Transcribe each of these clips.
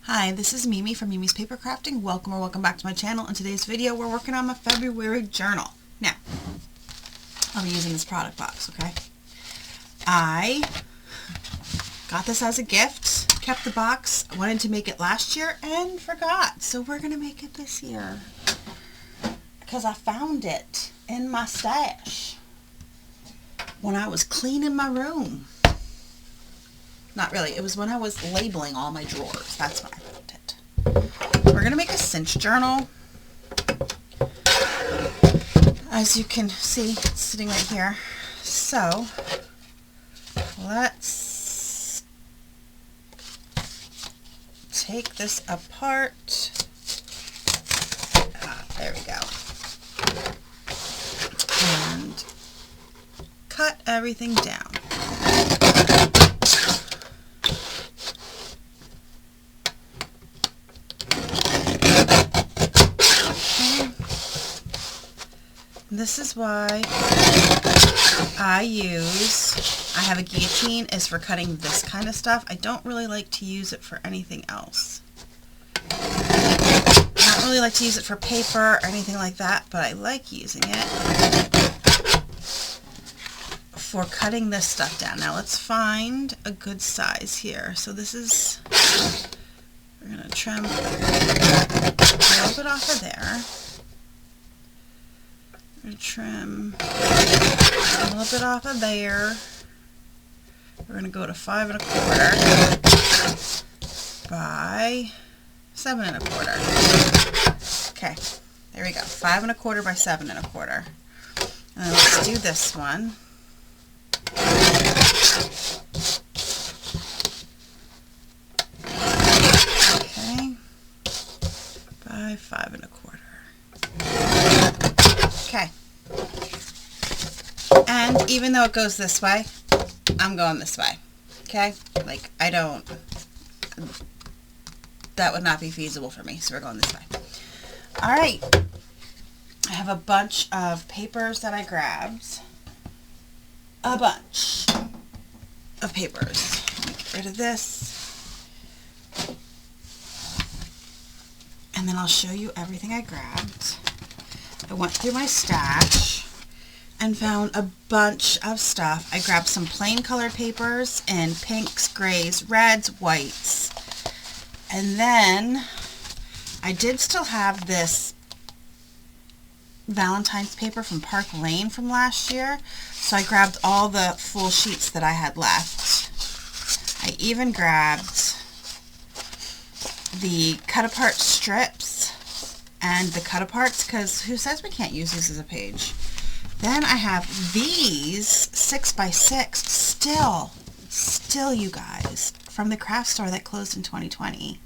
Hi, this is Mimi from Mimi's Paper Crafting. Welcome back to my channel. In today's video, we're working on my February journal. Now, I'll be using this product box, okay? I got this as a gift, kept the box, wanted to make it last year, and forgot. So we're going to make it this year because I found it in my stash when I was cleaning my room. Not really. It was when I was labeling all my drawers. That's when I found it. We're going to make a cinch journal. As you can see, it's sitting right here. So, let's take this apart. There we go. And cut everything down. This is why I have a guillotine is for cutting this kind of stuff. I don't really like to use it for anything else. I don't really like to use it for paper or anything like that, but I like using it for cutting this stuff down. Now let's find a good size here. So this is, we're going to trim a little bit off of there. Trim a little bit off of there. We're going to go to 5 1/4 by 7 1/4. Okay, there we go. 5 1/4 by 7 1/4. And then let's do this one. Okay, by 5 1/4. Okay, and even though it goes this way, I'm going this way, okay? Like, that would not be feasible for me, so we're going this way. Alright, I have a bunch of papers that I grabbed. A bunch of papers. Get rid of this. And then I'll show you everything I grabbed. I went through my stash and found a bunch of stuff. I grabbed some plain colored papers in pinks, grays, reds, whites. And then I did still have this Valentine's paper from Park Lane from last year. So I grabbed all the full sheets that I had left. I even grabbed the cut apart strips and the cut aparts, because who says we can't use these as a page? Then I have these 6x6 still you guys, from the craft store that closed in 2020.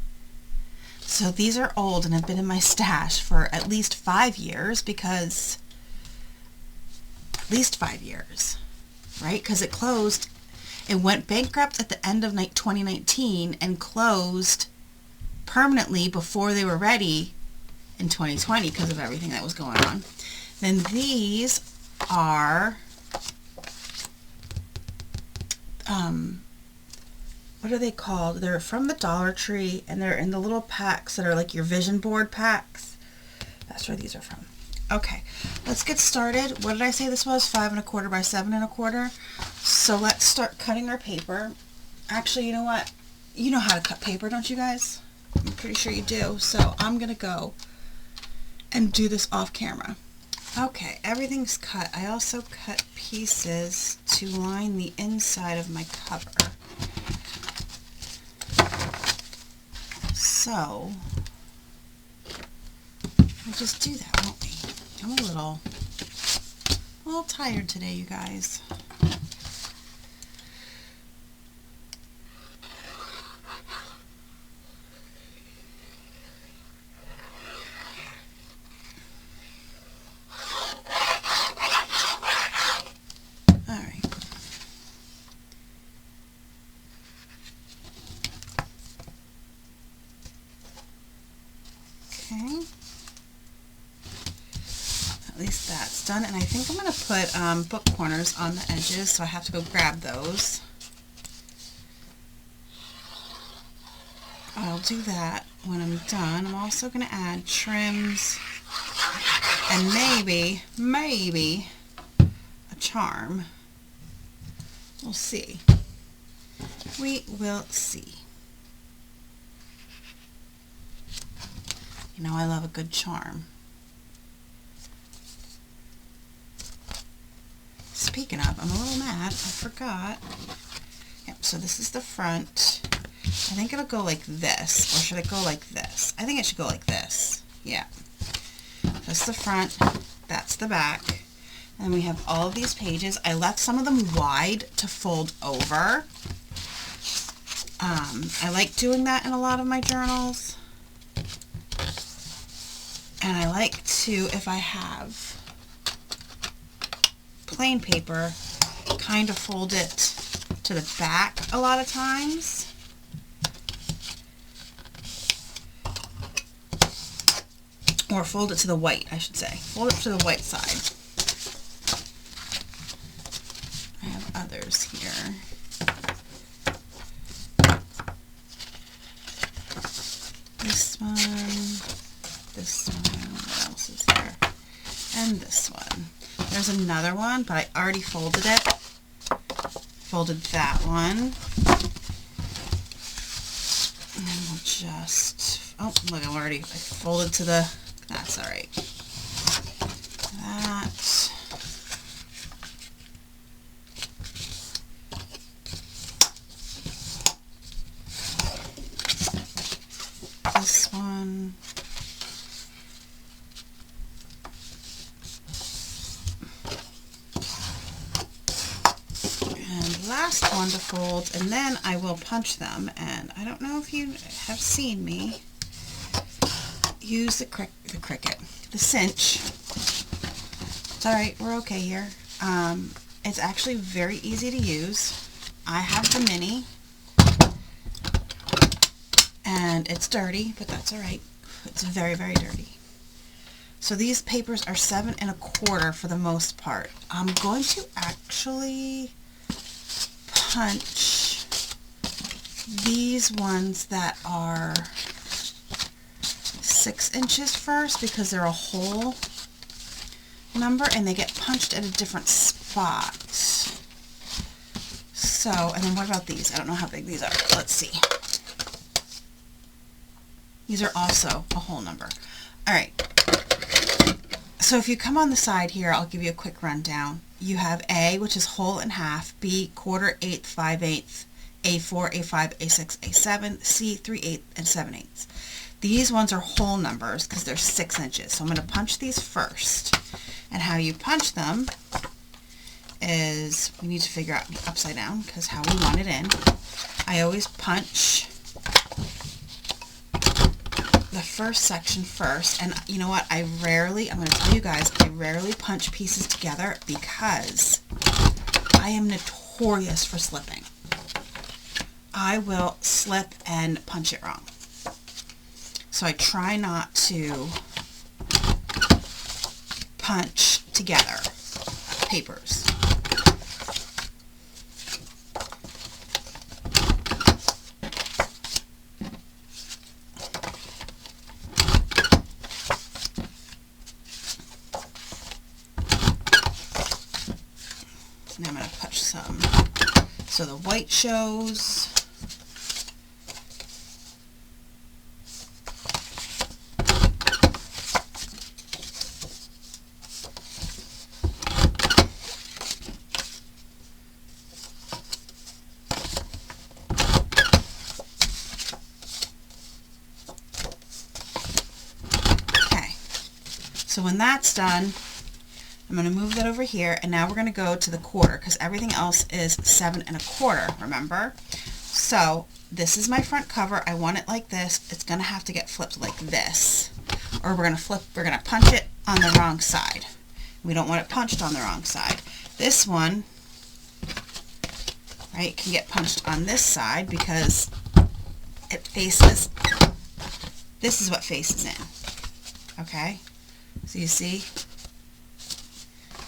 So these are old and have been in my stash for at least 5 years, because at least 5 years, right? Because it closed, it went bankrupt at the end of 2019 and closed permanently before they were ready in 2020 because of everything that was going on. Then these are what are they called? They're from the Dollar Tree, and they're in the little packs that are like your vision board packs. That's where these are from. Okay, let's get started. What did I say this was? 5 1/4 by 7 1/4. So let's start cutting our paper. Actually, you know what? You know how to cut paper, don't you guys? I'm pretty sure you do. So I'm gonna go and do this off camera. Okay, everything's cut. I also cut pieces to line the inside of my cover. So we'll just do that, won't we? I'm a little tired today, you guys. Okay, at least that's done, and I think I'm going to put book corners on the edges, so I have to go grab those. do that when I'm done. I'm also going to add trims and maybe a charm. We'll see. We will see. You know, I love a good charm. Speaking of, I'm a little mad. I forgot. Yep, so this is the front. I think it'll go like this. Or should it go like this? I think it should go like this. Yeah. That's the front. That's the back. And we have all of these pages. I left some of them wide to fold over. I like doing that in a lot of my journals. And I like to, if I have plain paper, kind of fold it to the back a lot of times. Or fold it to the white, I should say. Fold it to the white side. I have others here. This one, what else is there? And this one. There's another one, but I already folded it. Folded that one. And then we'll just, oh, look, I folded to the, that's all right. That. This one. And last one to fold, and then I will punch them. And I don't know if you have seen me use the cinch. It's all right, we're okay here. It's actually very easy to use. I have the mini, and it's dirty, but that's all right. It's very, very dirty. So these papers are 7 1/4 for the most part. I'm going to actually punch these ones that are 6 inches first because they're a whole number and they get punched at a different spot. So, and then what about these? I don't know how big these are. Let's see. These are also a whole number. All right. So if you come on the side here, I'll give you a quick rundown. You have A, which is whole and half, B, 1/4, 1/8, 5/8, A4, A5, A6, A7, C, 3/8, and 7/8. These ones are whole numbers because they're 6 inches. So I'm going to punch these first. And how you punch them is, we need to figure out the upside down because how we want it in. I always punch the first section first, and you know what, I'm going to tell you guys, I rarely punch pieces together because I am notorious for slipping. I will slip and punch it wrong. So I try not to punch together papers. Now I'm going to punch some so the white shows. Okay, so when that's done, I'm going to move that over here, and now we're going to go to the 1/4 because everything else is 7 1/4, remember? So this is my front cover. I want it like this. It's going to have to get flipped like this, or we're going to punch it on the wrong side. We don't want it punched on the wrong side. This one, right, can get punched on this side because it faces, this is what faces in, okay? So you see?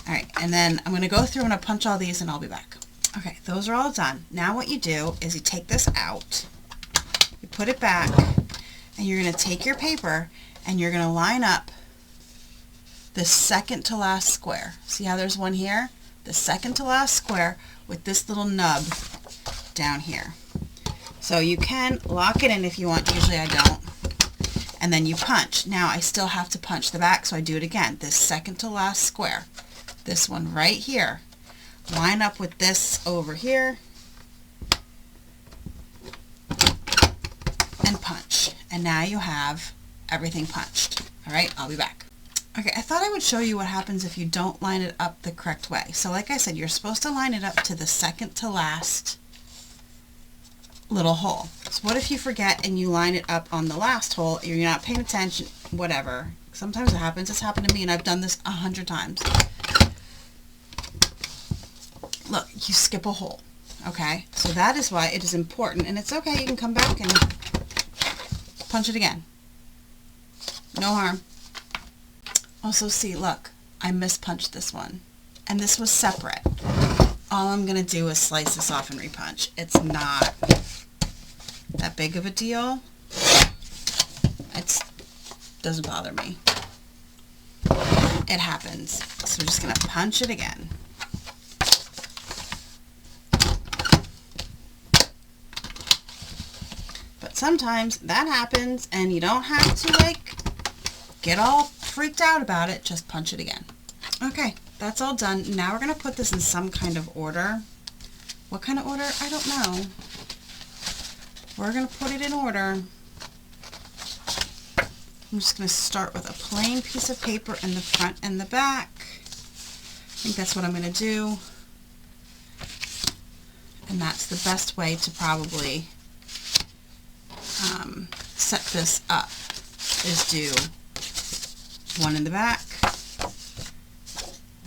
Alright, and then I'm going to go through and I'll punch all these and I'll be back. Okay, those are all done. Now what you do is you take this out, you put it back, and you're going to take your paper and you're going to line up the second to last square. See how there's one here? The second to last square with this little nub down here. So you can lock it in if you want. Usually I don't. And then you punch. Now I still have to punch the back, so I do it again. This second to last square. This one right here. Line up with this over here. And punch. And now you have everything punched. Alright, I'll be back. Okay, I thought I would show you what happens if you don't line it up the correct way. So like I said, you're supposed to line it up to the second to last little hole. So what if you forget and you line it up on the last hole, you're not paying attention, whatever. Sometimes it happens. It's happened to me and I've done this 100 times. Look, you skip a hole. Okay, so that is why it is important, and it's okay, you can come back and punch it again. No harm. Also, see, look, I mispunched this one, and this was separate. All I'm going to do is slice this off and repunch. It's not that big of a deal. It doesn't bother me. It happens. So we're just going to punch it again. But sometimes that happens, and you don't have to, like, get all freaked out about it. Just punch it again. Okay, that's all done. Now we're going to put this in some kind of order. What kind of order? I don't know. We're going to put it in order. I'm just going to start with a plain piece of paper in the front and the back. I think that's what I'm going to do. And that's the best way to probably set this up, is do one in the back,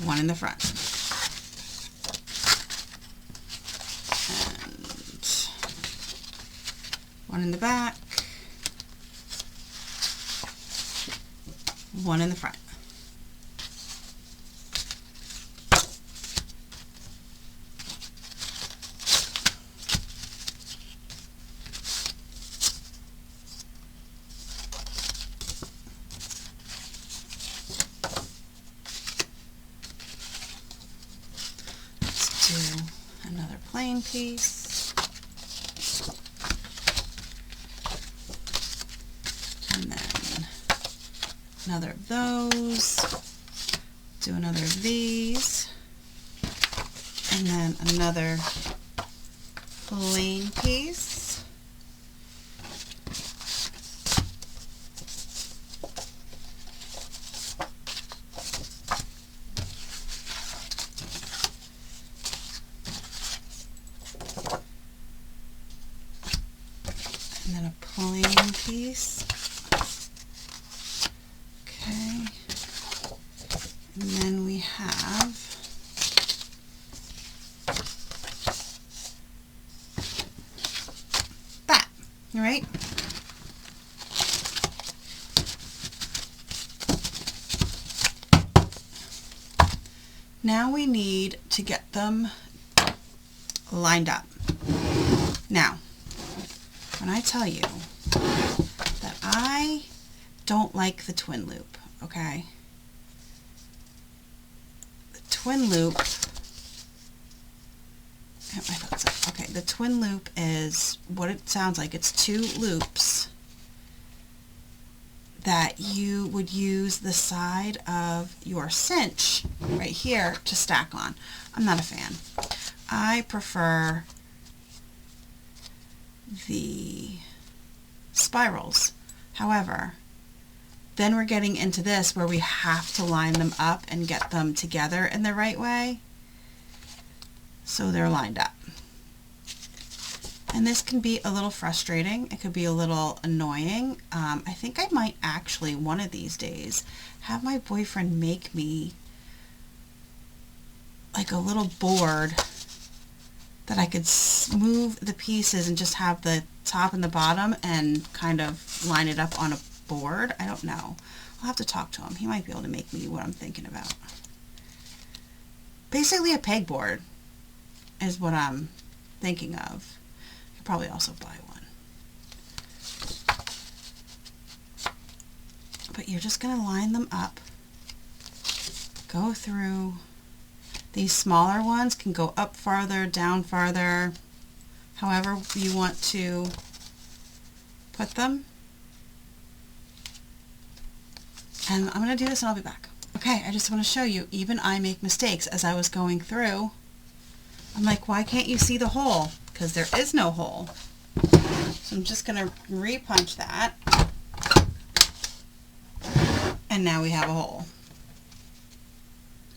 one in the front. And one in the back, one in the front. Do another plain piece, and then another of those, do another of these, and then another plain piece. And then a plain piece. Okay. And then we have that, all right? Now we need to get them lined up. Now, when I tell you that I don't like the twin loop, okay? The twin loop, I thought so. Okay, the twin loop is what it sounds like. It's two loops that you would use the side of your cinch right here to stack on. I'm not a fan. I prefer the spirals. However, then we're getting into this where we have to line them up and get them together in the right way so they're lined up. And this can be a little frustrating. It could be a little annoying. I think I might actually, one of these days, have my boyfriend make me like a little board that I could move the pieces and just have the top and the bottom and kind of line it up on a board. I don't know. I'll have to talk to him. He might be able to make me what I'm thinking about. Basically a pegboard is what I'm thinking of. I could probably also buy one. but you're just going to line them up. Go through. These smaller ones can go up farther, down farther, however you want to put them. And I'm going to do this and I'll be back. Okay, I just want to show you, even I make mistakes. As I was going through, I'm like, why can't you see the hole? Because there is no hole. So I'm just going to re-punch that. And now we have a hole.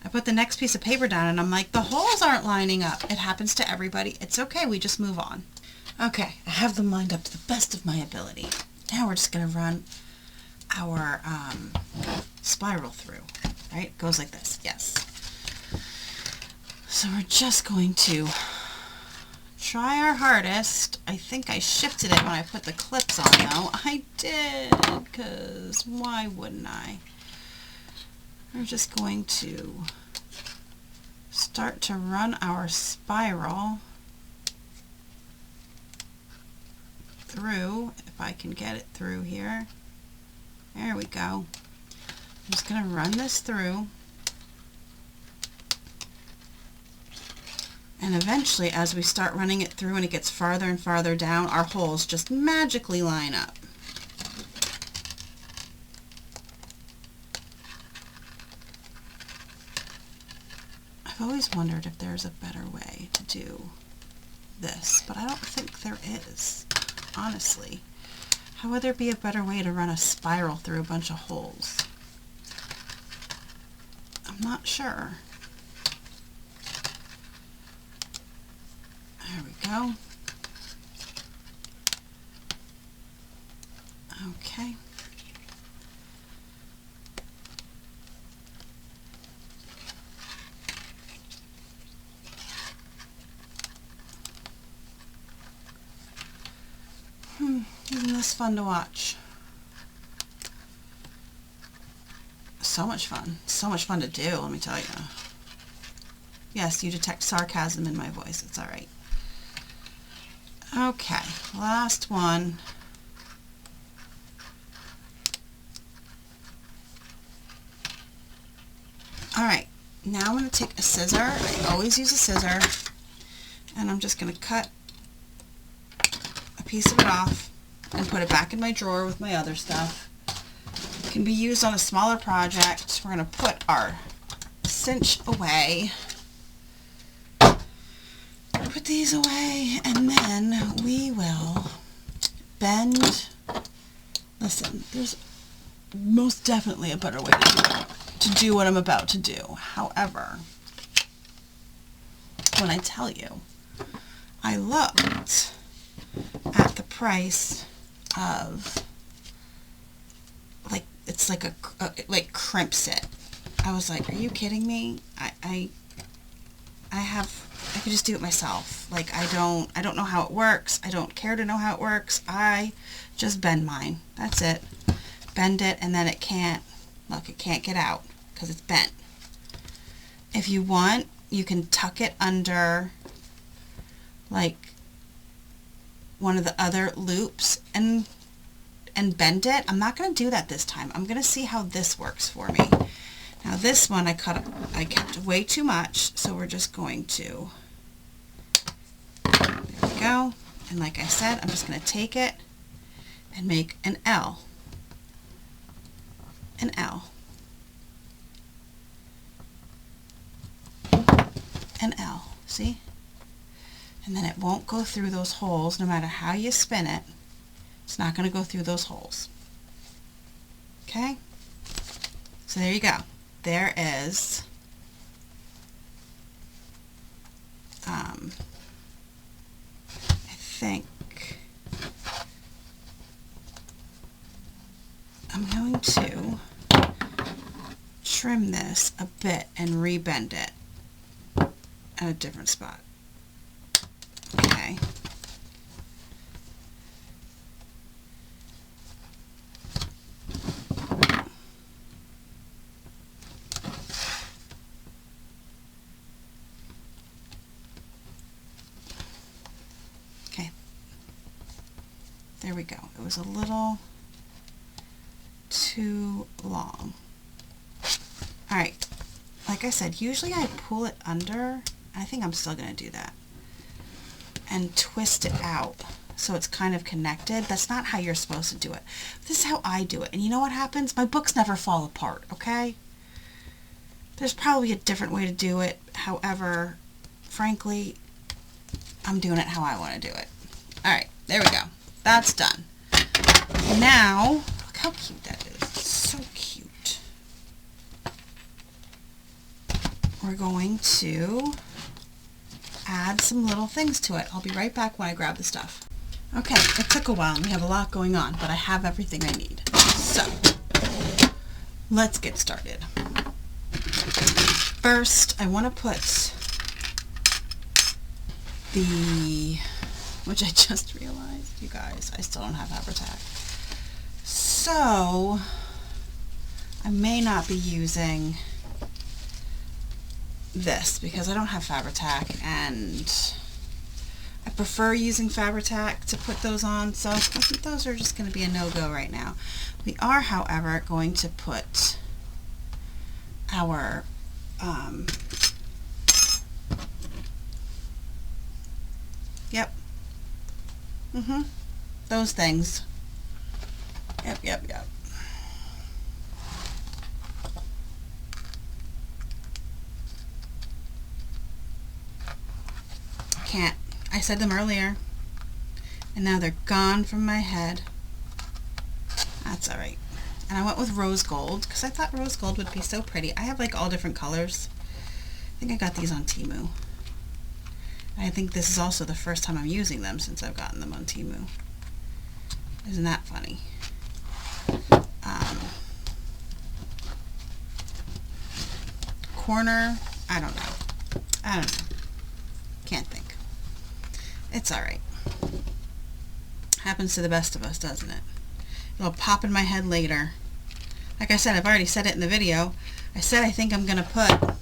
I put the next piece of paper down and I'm like, the holes aren't lining up. It happens to everybody. It's okay, we just move on. Okay, I have them lined up to the best of my ability. Now we're just going to run our spiral through, right? It goes like this, yes. So we're just going to try our hardest. I think I shifted it when I put the clips on though. I did, because why wouldn't I? We're just going to start to run our spiral through, if I can get it through here. There we go. I'm just going to run this through. And eventually, as we start running it through and it gets farther and farther down, our holes just magically line up. I've always wondered if there's a better way to do this, but I don't think there is, honestly. How would there be a better way to run a spiral through a bunch of holes? I'm not sure. There we go. Okay. Isn't this fun to watch? So much fun. So much fun to do, let me tell you. Yes, you detect sarcasm in my voice. It's all right. Okay, last one. All right, now I'm going to take a scissor. I always use a scissor. And I'm just going to cut a piece of it off and put it back in my drawer with my other stuff. It can be used on a smaller project. We're going to put our cinch away. Put these away, and then we will bend. Listen, there's most definitely a better way to do what I'm about to do. However, when I tell you, I looked at the price of, like, it's like like crimps it. I was like, are you kidding me? I could just do it myself. Like, I don't know how it works. I don't care to know how it works. I just bend mine. That's it. Bend it, and then it can't, look, it can't get out because it's bent. If you want, you can tuck it under, like, one of the other loops and bend it. I'm not going to do that this time. I'm going to see how this works for me. Now this one I kept way too much, so we're just going to, there we go. And like I said, I'm just going to take it and make an L. An L. An L. See? And then it won't go through those holes no matter how you spin it. It's not going to go through those holes. Okay? So there you go. There is I think I'm going to trim this a bit and rebend it at a different spot. Okay. There we go. It was a little too long. Alright, like I said, usually I pull it under. I think I'm still going to do that. And twist it out so it's kind of connected. That's not how you're supposed to do it. This is how I do it. And you know what happens? My books never fall apart, okay? There's probably a different way to do it. However, frankly, I'm doing it how I want to do it. Alright, there we go. That's done. Now, look how cute that is. It's so cute. We're going to add some little things to it. I'll be right back when I grab the stuff. Okay, it took a while and we have a lot going on, but I have everything I need. So, let's get started. First, I want to put which I just realized, you guys, I still don't have Fabri-Tac. So, I may not be using this because I don't have Fabri-Tac, and I prefer using Fabri-Tac to put those on, so I think those are just going to be a no-go right now. We are, however, going to put our those things. Yep. Can't. I said them earlier, and now they're gone from my head. That's alright. And I went with rose gold because I thought rose gold would be so pretty. I have like all different colors. I think I got these on Temu. I think this is also the first time I'm using them since I've gotten them on Temu. Isn't that funny? Corner, I don't know. Can't think. It's alright. Happens to the best of us, doesn't it? It'll pop in my head later. Like I said, I've already said it in the video. I said I think I'm going to put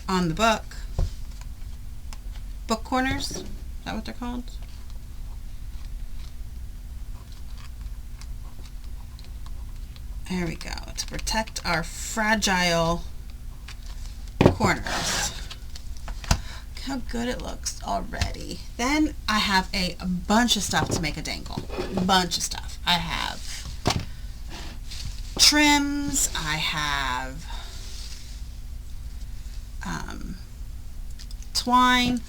on the book corners. Is that what they're called? There we go. To protect our fragile corners. Look how good it looks already. Then I have a bunch of stuff to make a dangle. Bunch of stuff. I have trims. I have twine.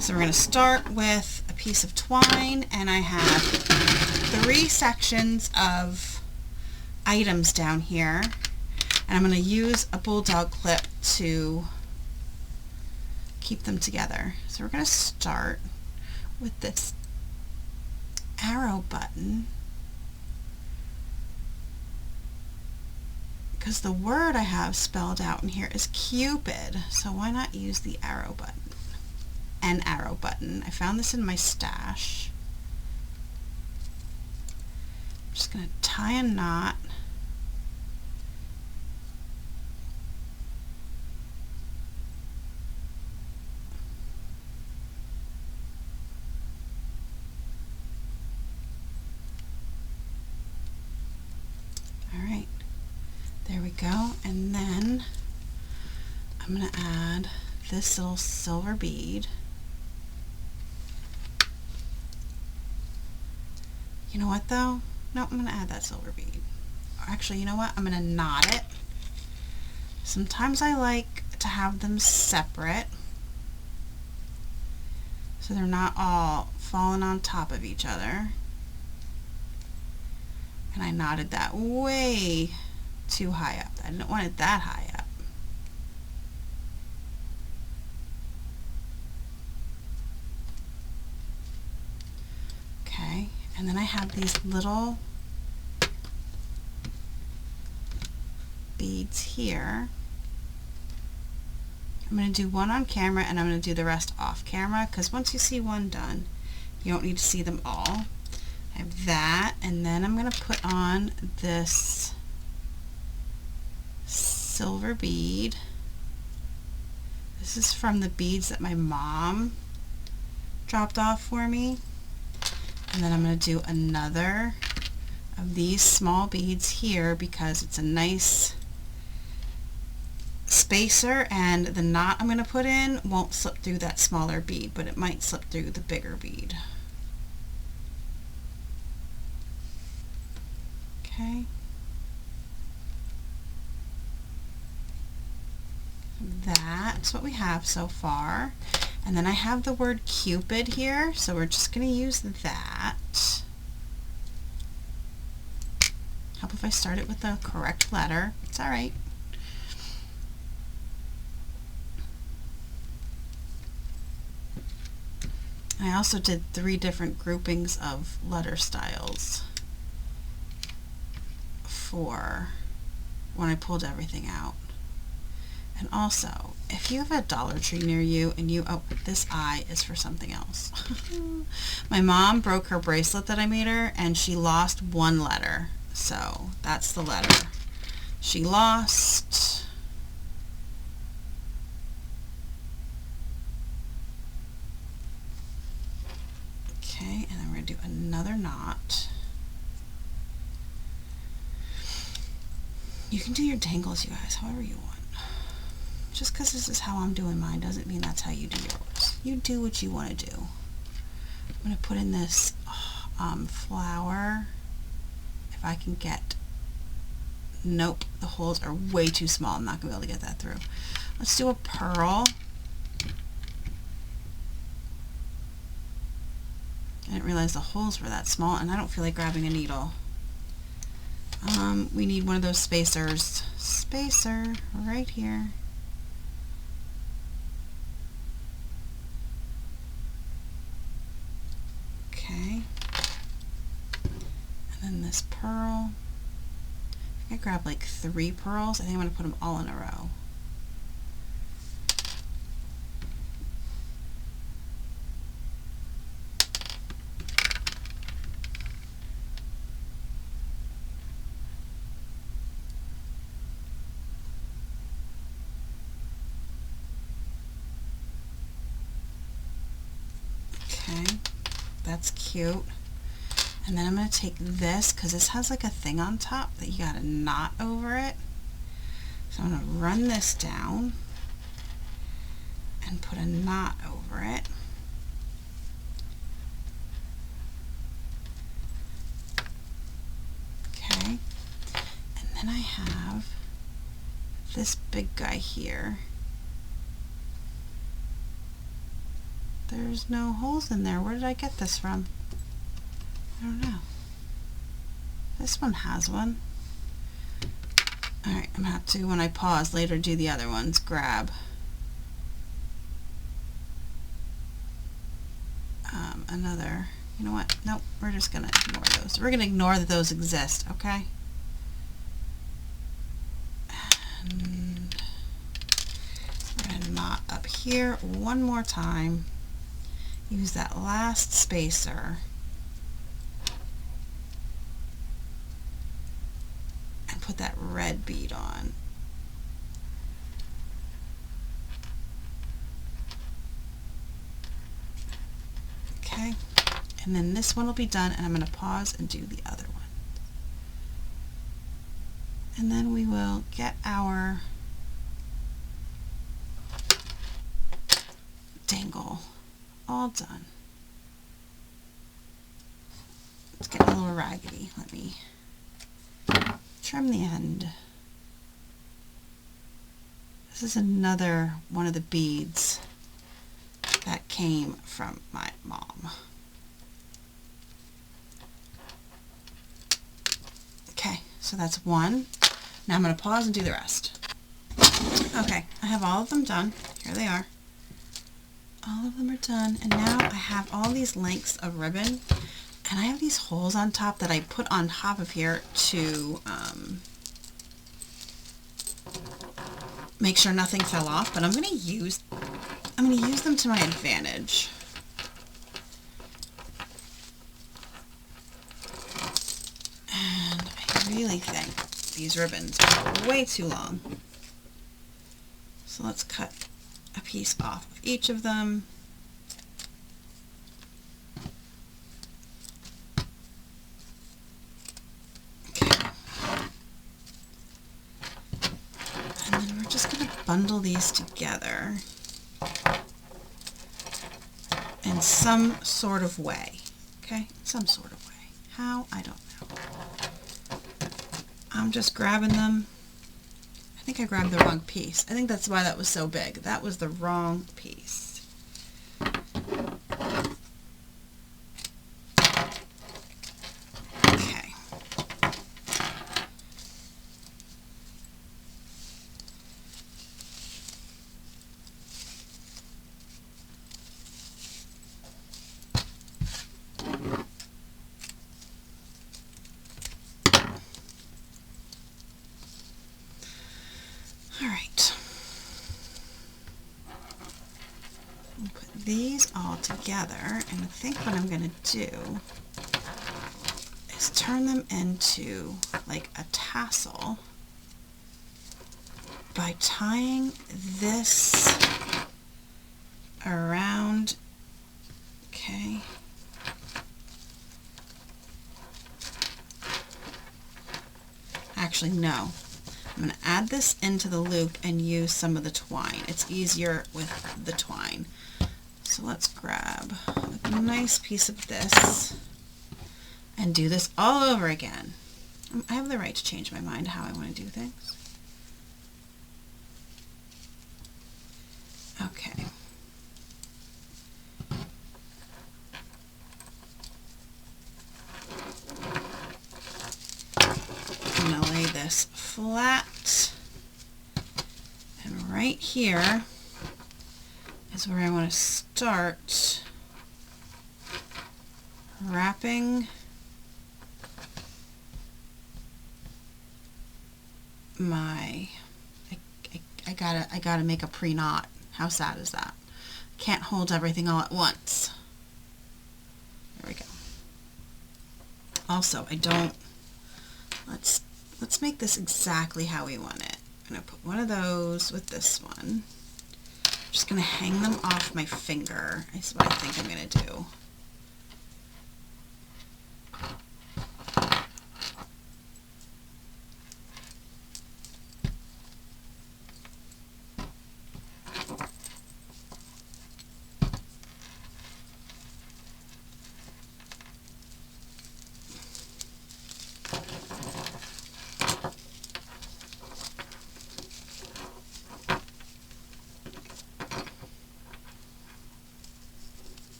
So we're going to start with a piece of twine, and I have 3 sections of items down here, and I'm going to use a bulldog clip to keep them together. So we're going to start with this arrow button, because the word I have spelled out in here is Cupid, so why not use the arrow button? An arrow button. I found this in my stash. I'm just going to tie a knot. Alright, there we go. And then I'm going to add this little silver bead. You know what though? No, I'm going to add that silver bead. Or actually, you know what? I'm going to knot it. Sometimes I like to have them separate so they're not all falling on top of each other. And I knotted that way too high up. I didn't want it that high up. Okay. And then I have these little beads here. I'm going to do one on camera, and I'm going to do the rest off camera, because once you see one done, you don't need to see them all. I have that, and then I'm going to put on this silver bead. This is from the beads that my mom dropped off for me. And then I'm going to do another of these small beads here because it's a nice spacer, and the knot I'm going to put in won't slip through that smaller bead, but it might slip through the bigger bead. Okay. That's what we have so far. And then I have the word Cupid here, so we're just going to use that. Help if I start it with the correct letter. It's alright. I also did 3 different groupings of letter styles for when I pulled everything out. And also, if you have a Dollar Tree near you and oh, this I is for something else. My mom broke her bracelet that I made her and she lost 1 letter. So that's the letter she lost. Okay, and then we're going to do another knot. You can do your tangles, you guys, however you want. Just because this is how I'm doing mine doesn't mean that's how you do yours. You do what you want to do. I'm going to put in this flower. If I can get... Nope, the holes are way too small. I'm not going to be able to get that through. Let's do a pearl. I didn't realize the holes were that small, and I don't feel like grabbing a needle. We need one of those spacers. Spacer, right here. Okay. And then this pearl. I think I grabbed like 3 pearls. I think I'm going to put them all in a row. Okay, that's cute. And then I'm going to take this, because this has like a thing on top that you got to knot over it. So I'm going to run this down and put a knot over it. Okay, and then I have this big guy here. There's no holes in there. Where did I get this from? I don't know. This one has one. Alright, I'm going to have to, when I pause later, do the other ones. Grab another. You know what? Nope, we're just going to ignore those. We're going to ignore that those exist, okay? And we're going to knot up here one more time. Use that last spacer. And put that red bead on. Okay, and then this one will be done, and I'm going to pause and do the other one. And then we will get our dangle all done. It's getting a little raggedy. Let me trim the end. This is another one of the beads that came from my mom. Okay, so that's one. Now I'm going to pause and do the rest. Okay, I have all of them done. Here they are. All of them are done, and now I have all these lengths of ribbon, and I have these holes on top that I put on top of here to make sure nothing fell off, but I'm going to use them to my advantage. And I really think these ribbons are way too long. So let's cut a piece off of each of them. bundle these together in some sort of way. Okay, some sort of way. How? I don't know. I'm just grabbing them. I think I grabbed the wrong piece. I think that's why that was so big. That was the wrong piece. Okay. All right. I'll put these all together, and I think what I'm going to do is turn them into like a tassel by tying this around. Okay. Actually, no. I'm going to add this into the loop and use some of the twine. It's easier with the twine. So let's grab a nice piece of this and do this all over again. I have the right to change my mind how I want to do things. Okay. I'm going to lay this flat, and right here is where I want to start wrapping my, I gotta make a pre-knot. How sad is that? Can't hold everything all at once. There we go. Also, I don't, let's make this exactly how we want it. I'm gonna put one of those with this one. I'm just gonna hang them off my finger. That's what I think I'm gonna do.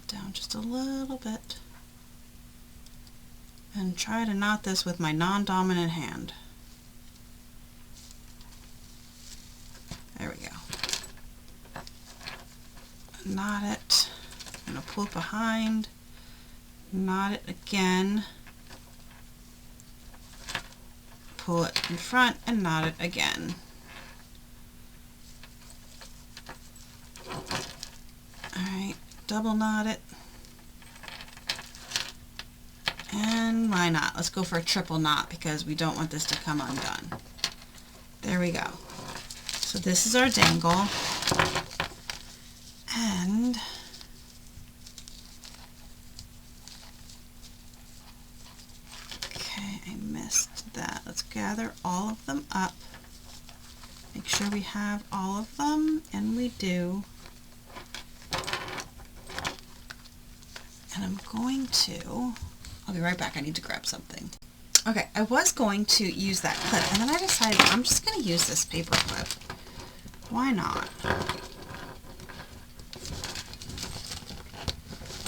Down just a little bit and try to knot this with my non-dominant hand. There we go. Knot it. I'm going to pull it behind, knot it again, pull it in front and knot it again. Alright, double knot it. And why not? Let's go for a triple knot because we don't want this to come undone. There we go. So this is our dangle. And okay, I missed that. Let's gather all of them up. Make sure we have all of them, and we do. And I'm going to, I'll be right back, I need to grab something. Okay, I was going to use that clip, and then I decided I'm just going to use this paper clip. Why not?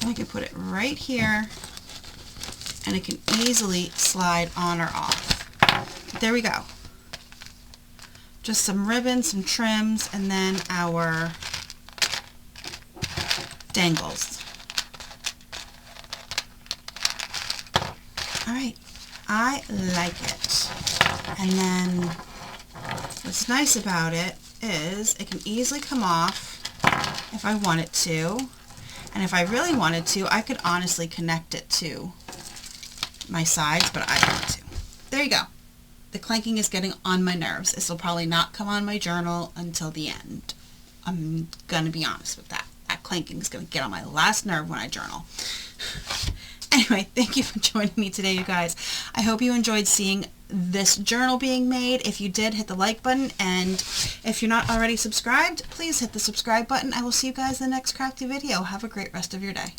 And I can put it right here, and it can easily slide on or off. There we go. Just some ribbons, some trims, and then our dangles. Alright, I like it. And then what's nice about it is it can easily come off if I want it to. And if I really wanted to, I could honestly connect it to my sides, but I don't want to. There you go. The clanking is getting on my nerves. This will probably not come on my journal until the end. I'm going to be honest with that. That clanking is going to get on my last nerve when I journal. Anyway, thank you for joining me today, you guys. I hope you enjoyed seeing this journal being made. If you did, hit the like button, and if you're not already subscribed, please hit the subscribe button. I will see you guys in the next crafty video. Have a great rest of your day.